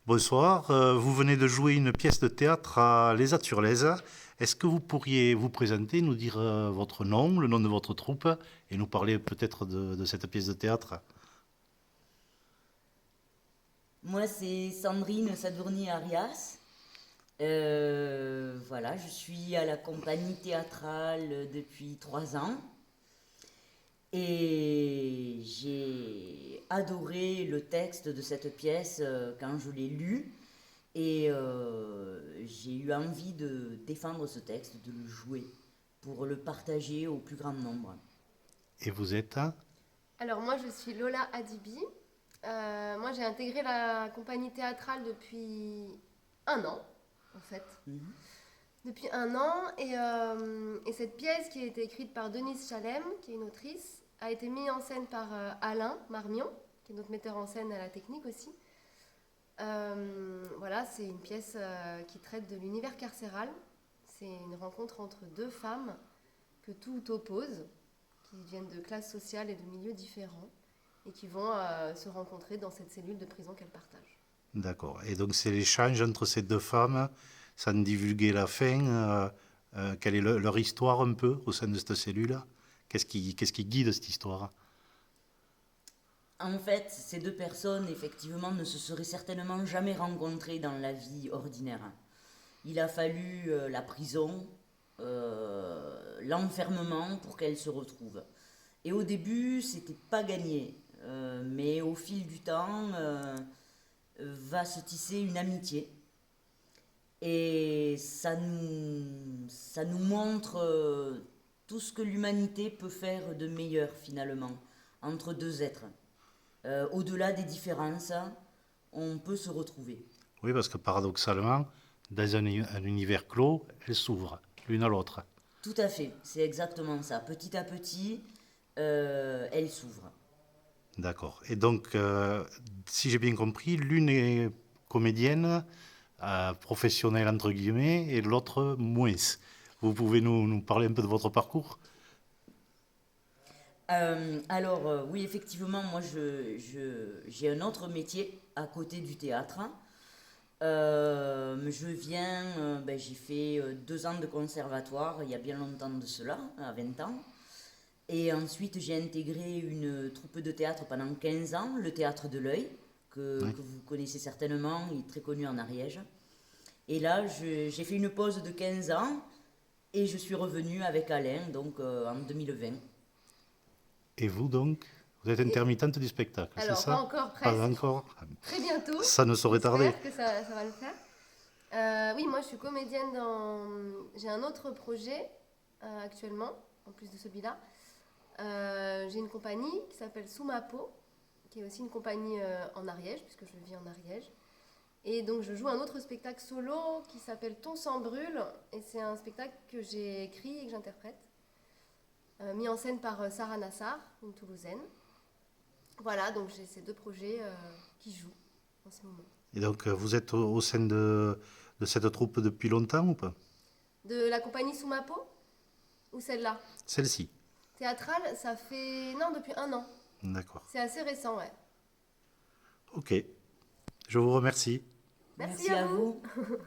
Bonsoir, vous venez de jouer une pièce de théâtre à Les At-sur-Lèze. Est-ce que vous pourriez vous présenter, nous dire votre nom, le nom de votre troupe, et nous parler peut-être de cette pièce de théâtre? Moi, c'est Sandrine Sadourny-Arias. Voilà, je suis à la compagnie théâtrale depuis 3 ans et j'ai adoré le texte de cette pièce quand je l'ai lu et j'ai eu envie de défendre ce texte, de le jouer pour le partager au plus grand nombre. Et vous êtes? Alors moi je suis Lola Adibi. Moi j'ai intégré la compagnie théâtrale depuis un an en fait. Mhm. Depuis un an et cette pièce qui a été écrite par Denise Chalem, qui est une autrice, a été mise en scène par Alain Marmion, qui est notre metteur en scène à la technique aussi. Voilà, c'est une pièce qui traite de l'univers carcéral. C'est une rencontre entre deux femmes que tout oppose, qui viennent de classes sociales et de milieux différents, et qui vont se rencontrer dans cette cellule de prison qu'elles partagent. D'accord. Et donc c'est l'échange entre ces deux femmes, sans divulguer la fin. Quelle est leur histoire un peu au sein de cette cellule? Qu'est-ce qui guide cette histoire? En fait, ces deux personnes, effectivement, ne se seraient certainement jamais rencontrées dans la vie ordinaire. Il a fallu la prison, l'enfermement pour qu'elles se retrouvent. Et au début, c'était pas gagné. Mais au fil du temps, va se tisser une amitié. Et ça nous montre tout ce que l'humanité peut faire de meilleur finalement entre deux êtres. Au-delà des différences, on peut se retrouver. Oui, parce que paradoxalement, dans un univers clos, elles s'ouvrent l'une à l'autre. Tout à fait, c'est exactement ça. Petit à petit, elle s'ouvre. D'accord. Et donc, si j'ai bien compris, l'une est comédienne, professionnelle entre guillemets, et l'autre moins. Vous pouvez nous parler un peu de votre parcours? Alors, oui, effectivement, moi, j'ai un autre métier à côté du théâtre. J'ai fait 2 ans de conservatoire il y a bien longtemps de cela, à 20 ans. Et ensuite, j'ai intégré une troupe de théâtre pendant 15 ans, le Théâtre de l'Œil, Oui. que vous connaissez certainement, il est très connu en Ariège. Et là, j'ai fait une pause de 15 ans et je suis revenue avec Alain, donc en 2020. Et vous donc? Vous êtes Et, intermittente du spectacle, c'est alors, pas ça? encore, Pas presque. encore? Très bientôt. Ça ne saurait tarder. J'espère que ça va le faire. Oui, moi je suis comédienne dans... J'ai un autre projet actuellement, en plus de celui-là. J'ai une compagnie qui s'appelle Sous ma peau, qui est aussi une compagnie en Ariège, puisque je vis en Ariège. Et donc je joue un autre spectacle solo qui s'appelle Ton sang brûle, et c'est un spectacle que j'ai écrit et que j'interprète, mis en scène par Sarah Nassar, une Toulousaine. Voilà, donc j'ai ces deux projets qui jouent en ce moment. Et donc, vous êtes au sein de cette troupe depuis longtemps ou pas? De la compagnie Sous ma peau ou celle-là? Celle-ci. Théâtrale, ça fait... Non, depuis un an. D'accord. C'est assez récent, ouais. Ok. Je vous remercie. Merci Merci à à vous. vous.